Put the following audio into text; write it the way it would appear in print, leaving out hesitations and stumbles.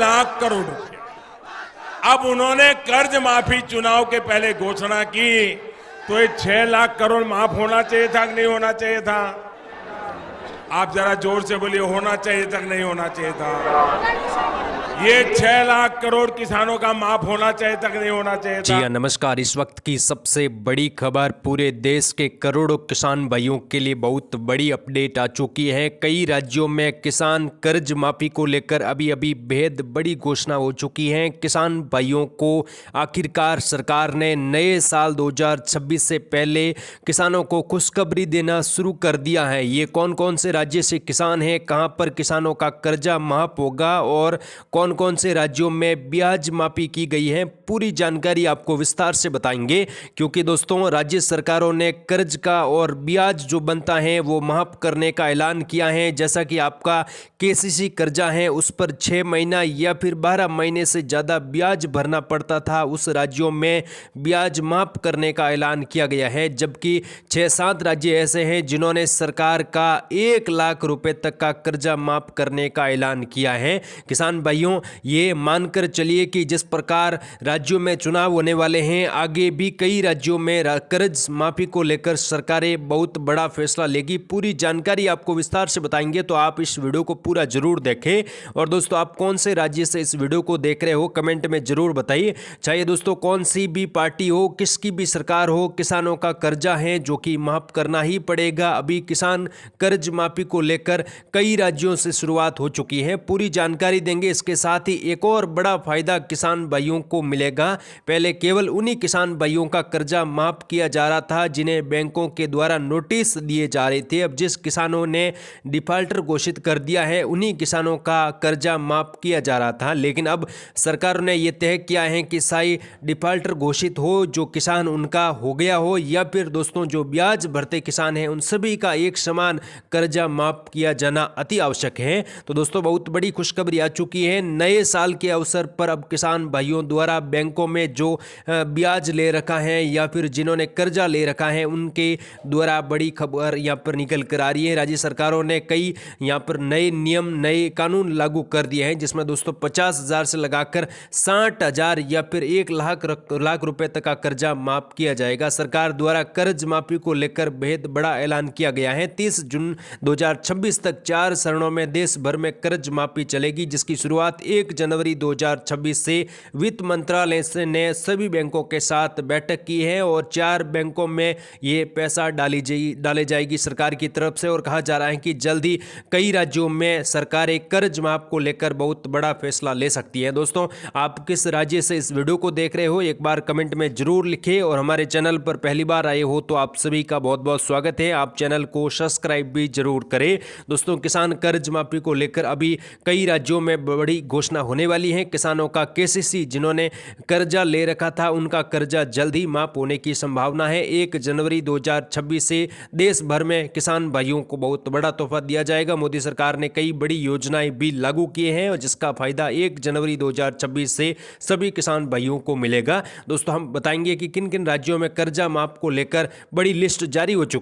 लाख करोड़ रुपया। अब उन्होंने कर्ज माफी चुनाव के पहले घोषणा की, तो ये 6 लाख करोड़ माफ होना चाहिए था कि नहीं होना चाहिए था? आप जरा जोर से बोलिए, होना चाहिए था कि नहीं होना चाहिए था? ये 6 लाख करोड़ किसानों का माफ होना चाहिए था कि नहीं होना चाहिए था? जी हाँ, नमस्कार। इस वक्त की सबसे बड़ी खबर, पूरे देश के करोड़ों किसान भाइयों के लिए बहुत बड़ी अपडेट आ चुकी है। कई राज्यों में किसान कर्ज माफी को लेकर अभी बेहद बड़ी घोषणा हो चुकी है। किसान भाइयों को आखिरकार सरकार ने नए साल 2026 से पहले किसानों को खुशखबरी देना शुरू कर दिया है। ये कौन कौन से राज्य से किसान हैं, कहां पर किसानों का कर्जा माफ होगा और कौन कौन से राज्यों में ब्याज माफी की गई है, पूरी जानकारी आपको विस्तार से बताएंगे। क्योंकि दोस्तों, राज्य सरकारों ने कर्ज का और ब्याज जो बनता है वो माफ करने का ऐलान किया है। जैसा कि आपका केसीसी कर्जा है उस पर 6 महीना या फिर 12 महीने से ज़्यादा ब्याज भरना पड़ता था, उस राज्यों में ब्याज माफ करने का ऐलान किया गया है। जबकि 6-7 राज्य ऐसे हैं जिन्होंने सरकार का 1 लाख रुपए तक का कर्जा माफ करने का ऐलान किया है। किसान भाइयों, ये मानकर चलिए कि जिस प्रकार राज्यों में चुनाव होने वाले हैं, आगे भी कई राज्यों में कर्ज माफी को लेकर सरकारें बहुत बड़ा फैसला लेगी। पूरी जानकारी आपको विस्तार से बताएंगे, तो आप इस वीडियो को पूरा जरूर देखें। और दोस्तों, आप कौन से राज्य से इस वीडियो को देख रहे हो कमेंट में जरूर बताइए। चाहे दोस्तों कौन सी भी पार्टी हो, किसकी भी सरकार हो, किसानों का कर्जा है जो कि माफ करना ही पड़ेगा। अभी किसान कर्ज माफी को लेकर कई राज्यों से शुरुआत हो चुकी है, पूरी जानकारी देंगे। इसके साथ ही एक और बड़ा फायदा किसान भाइयों को मिलेगा। पहले केवल उन्हीं किसान भाइयों का कर्जा माफ किया जा रहा था जिन्हें बैंकों के द्वारा नोटिस दिए जा रहे थे। अब जिस किसानों ने डिफाल्टर घोषित कर दिया है, उन्हीं किसानों का कर्जा माफ किया जा रहा था। लेकिन अब सरकार ने यह तय किया है कि चाहे डिफाल्टर घोषित हो, जो किसान उनका हो गया हो, या फिर दोस्तों जो ब्याज भरते किसान हैं, उन सभी का एक समान कर्जा माफ किया जाना अति आवश्यक है। तो दोस्तों, बहुत बड़ी खुशखबरी आ चुकी है। नए साल के अवसर पर अब किसान भाइयों द्वारा बैंकों में जो ब्याज ले रखा है या फिर जिन्होंने कर्जा ले रखा है, उनके द्वारा बड़ी खबर यहाँ पर निकल कर आ रही है। राज्य सरकारों ने कई यहाँ पर नए नियम, नए कानून लागू कर दिए हैं, जिसमें दोस्तों 50,000 से लगाकर 60,000 या फिर 1 लाख रुपए तक का कर्जा माफ किया जाएगा। सरकार द्वारा कर्ज माफी को लेकर बेहद बड़ा ऐलान किया गया है। 30 जून 2026 तक 4 चरणों में देश भर में कर्ज माफी चलेगी, जिसकी शुरुआत 1 जनवरी 2026 से वित्त मंत्रालय ने सभी बैंकों के साथ बैठक की है और 4 बैंकों में ये पैसा डाले जाएगी सरकार की तरफ से। और कहा जा रहा है कि जल्दी कई राज्यों में सरकारें कर्ज माफ को लेकर बहुत बड़ा फैसला ले सकती है। दोस्तों, आप किस राज्य से इस वीडियो को देख रहे हो, एक बार कमेंट में जरूर लिखें। और हमारे चैनल पर पहली बार आए हो तो आप सभी का बहुत बहुत स्वागत है। आप चैनल को सब्सक्राइब भी जरूर करें। दोस्तों, किसान कर्ज माफी को लेकर अभी कई राज्यों में बड़ी घोषणा होने वाली है। किसानों का केसीसी जिन्होंने कर्जा ले रखा था, उनका कर्जा जल्द ही माफ होने की संभावना है। 1 जनवरी 2026 से देश भर में किसान भाइयों को बहुत बड़ा तोहफा दिया जाएगा। मोदी सरकार ने कई बड़ी योजनाएं भी लागू किए हैं और जिसका फायदा 1 जनवरी 2026 से सभी किसान भाइयों को मिलेगा। दोस्तों, हम बताएंगे कि किन किन राज्यों में कर्जा माफ को लेकर बड़ी लिस्ट जारी हो चुकी है।